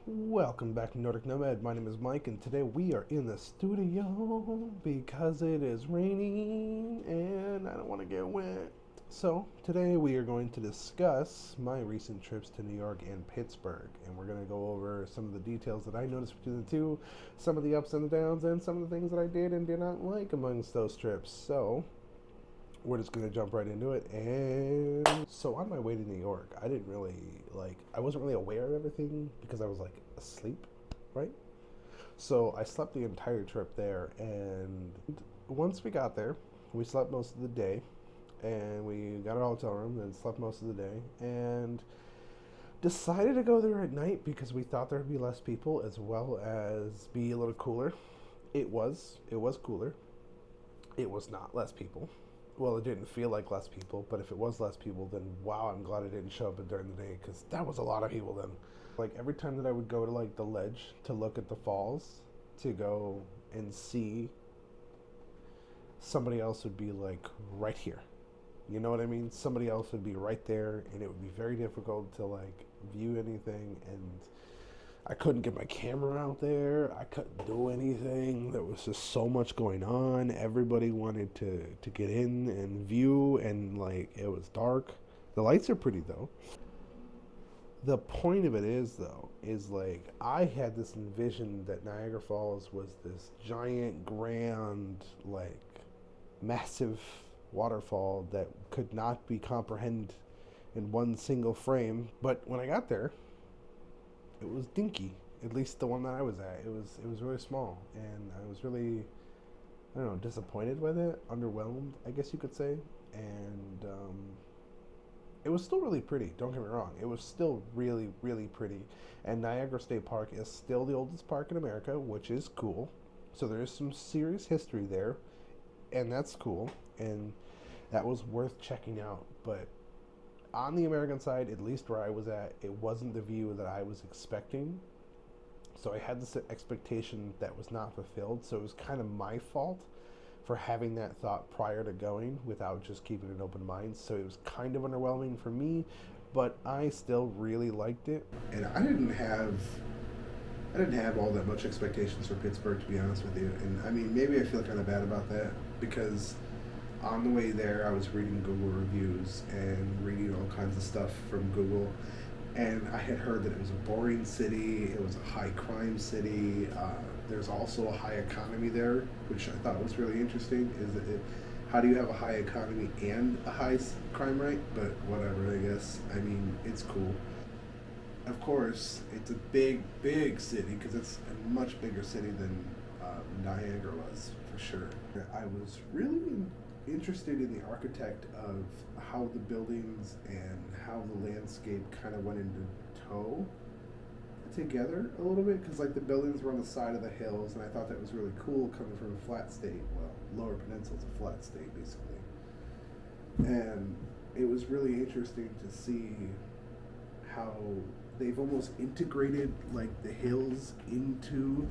Welcome back to Nordic Nomad. My name is Mike, and today we are in the studio because it is raining and I don't want to get wet. So, today we are going to discuss my recent trips to New York and Pittsburgh, and we're going to go over some of the details that I noticed between the two, some of the ups and the downs, and some of the things that I did and did not like amongst those trips. So, we're just gonna jump right into it. And so on my way to New York, I wasn't really aware of everything because I was like asleep, right? So I slept the entire trip there, and once we got there, we slept most of the day, and we got a hotel room and slept most of the day, and decided to go there at night because we thought there would be less people as well as be a little cooler. It was cooler. It was not less people. Well, it didn't feel like less people, but if it was less people, then wow, I'm glad I didn't show up during the day because that was a lot of people then. Like every time that I would go to like the ledge to look at the falls, to go and see, somebody else would be like right here. You know what I mean? Somebody else would be right there, and it would be very difficult to like view anything, and I couldn't get my camera out there. I couldn't do anything. There was just so much going on. Everybody wanted to get in and view, and like it was dark. The lights are pretty though. The point of it is though, is like I had this envision that Niagara Falls was this giant, grand, like massive waterfall that could not be comprehended in one single frame. But when I got there, it was dinky. At least the one that I was at, it was really small, and I was really, I don't know, disappointed with it, underwhelmed, I guess you could say, and it was still really pretty. Don't get me wrong, it was still really really pretty, and Niagara State Park is still the oldest park in America, which is cool. So there is some serious history there, and that's cool, and that was worth checking out. But on the American side, at least where I was at, it wasn't the view that I was expecting. So I had this expectation that was not fulfilled. So it was kind of my fault for having that thought prior to going without just keeping an open mind. So it was kind of underwhelming for me, but I still really liked it. And I didn't have all that much expectations for Pittsburgh, to be honest with you. And I mean, maybe I feel kind of bad about that because on the way there, I was reading Google reviews and reading all kinds of stuff from Google, and I had heard that it was a boring city. It was a high crime city. There's also a high economy there, which I thought was really interesting. How do you have a high economy and a high crime rate? But whatever, I guess. I mean, it's cool. Of course, it's a big, big city because it's a much bigger city than Niagara was, for sure. I was really interested in the architect of how the buildings and how the landscape kind of went into tow together a little bit, because like the buildings were on the side of the hills, and I thought that was really cool coming from a flat state. Well, Lower Peninsula is a flat state basically, and it was really interesting to see how they've almost integrated like the hills into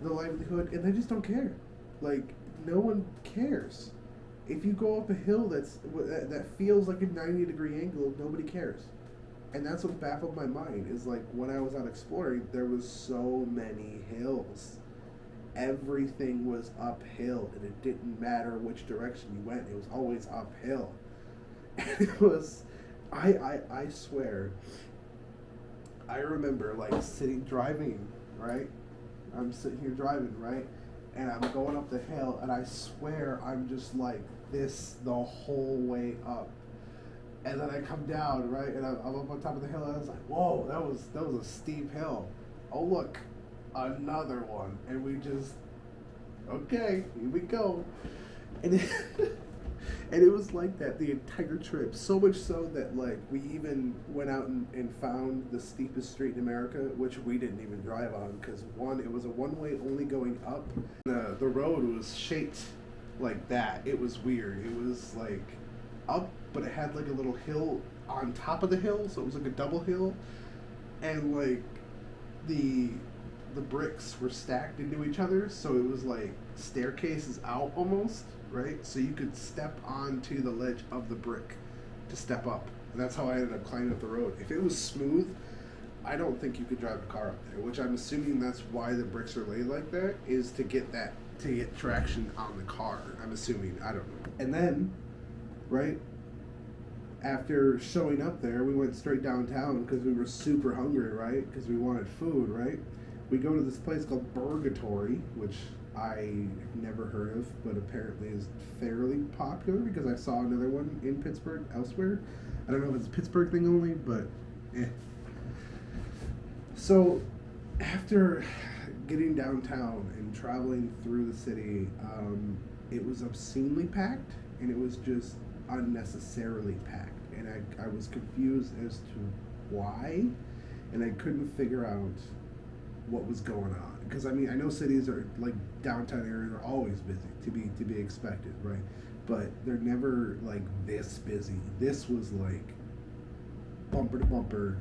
the livelihood, and they just don't care. Like no one cares. If you go up a hill that feels like a 90-degree angle, nobody cares. And that's what baffled my mind, is like when I was out exploring, there was so many hills. Everything was uphill, and it didn't matter which direction you went, it was always uphill. And it was, I swear, I remember like driving, right? I'm sitting here driving, right? And I'm going up the hill, and I swear I'm just like this the whole way up. And then I come down, right, and I'm up on top of the hill, and I was like, whoa, that was a steep hill. Oh look, another one. And we just, okay, here we go. And it, and it was like that the entire trip. So much so that like we even went out and found the steepest street in America, which we didn't even drive on because it was a one-way only going up. The road was shaped like that. It was weird. It was like up, but it had like a little hill on top of the hill, so it was like a double hill, and like the bricks were stacked into each other, so it was like staircases out almost, right? So you could step onto the ledge of the brick to step up. And that's how I ended up climbing up the road. If it was smooth, I don't think you could drive a car up there, which I'm assuming that's why the bricks are laid like that, is to get traction on the car. I'm assuming. I don't know. And then, right after showing up there, we went straight downtown because we were super hungry, right? Because we wanted food, right? We go to this place called Burgatory, which I've never heard of, but apparently is fairly popular because I saw another one in Pittsburgh elsewhere. I don't know if it's a Pittsburgh thing only, but eh. So after getting downtown and traveling through the city, it was obscenely packed, and it was just unnecessarily packed. And I was confused as to why, and I couldn't figure out what was going on. Because I mean, I know cities are like downtown areas are always busy to be expected, right? But they're never like this busy. This was like bumper to bumper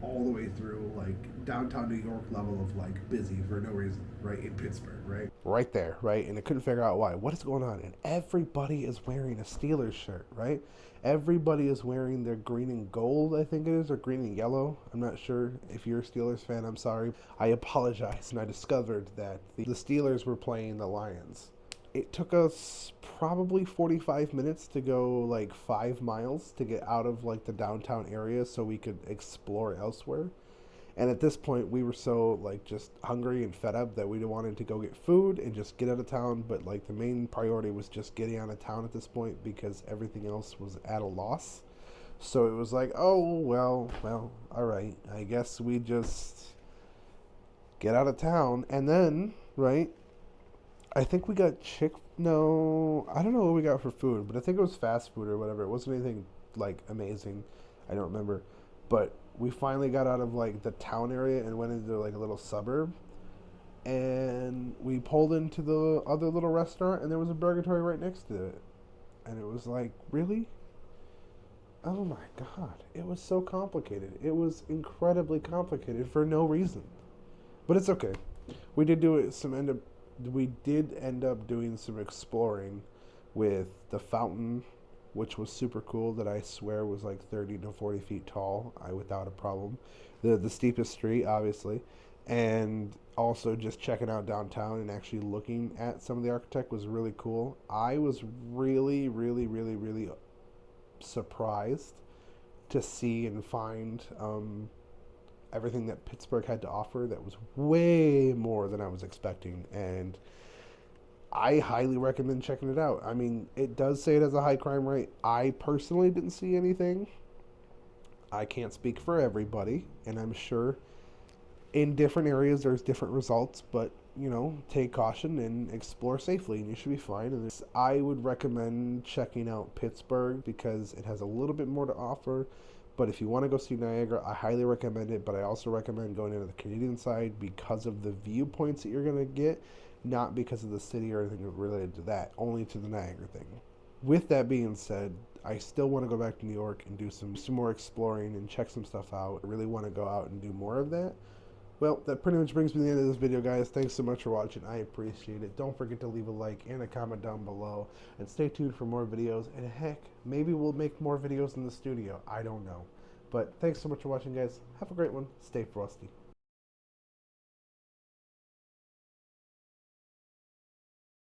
all the way through, like downtown New York level of like busy for no reason, right? In Pittsburgh, right? Right there, right? And I couldn't figure out why. What is going on? And everybody is wearing a Steelers shirt, right? Everybody is wearing their green and gold, I think it is, or green and yellow. I'm not sure. If you're a Steelers fan, I'm sorry. I apologize. And I discovered that the Steelers were playing the Lions. It took us probably 45 minutes to go like 5 miles to get out of like the downtown area so we could explore elsewhere. And at this point, we were so like just hungry and fed up that we wanted to go get food and just get out of town. But like the main priority was just getting out of town at this point because everything else was at a loss. So it was like, oh, well, all right. I guess we just get out of town. And then, right, I think we got no, I don't know what we got for food, but I think it was fast food or whatever. It wasn't anything like amazing. I don't remember. But we finally got out of like the town area and went into like a little suburb, and we pulled into the other little restaurant, and there was a Burgatory right next to it. And it was like, really? Oh my god, it was so complicated. It was incredibly complicated for no reason. But it's okay. We did end up doing some exploring with the fountain, which was super cool, that I swear was like 30 to 40 feet tall, without a problem. The steepest street, obviously. And also just checking out downtown and actually looking at some of the architect was really cool. I was really, really, really, really surprised to see and find everything that Pittsburgh had to offer that was way more than I was expecting. And I highly recommend checking it out. I mean, it does say it has a high crime rate. I personally didn't see anything. I can't speak for everybody, and I'm sure in different areas there's different results, but, you know, take caution and explore safely, and you should be fine. And I would recommend checking out Pittsburgh because it has a little bit more to offer. But if you want to go see Niagara, I highly recommend it. But I also recommend going into the Canadian side because of the viewpoints that you're going to get, not because of the city or anything related to that, only to the Niagara thing. With that being said, I still want to go back to New York and do some more exploring and check some stuff out. I really want to go out and do more of that. Well, that pretty much brings me to the end of this video, guys. Thanks so much for watching. I appreciate it. Don't forget to leave a like and a comment down below. And stay tuned for more videos. And heck, maybe we'll make more videos in the studio. I don't know. But thanks so much for watching, guys. Have a great one. Stay frosty.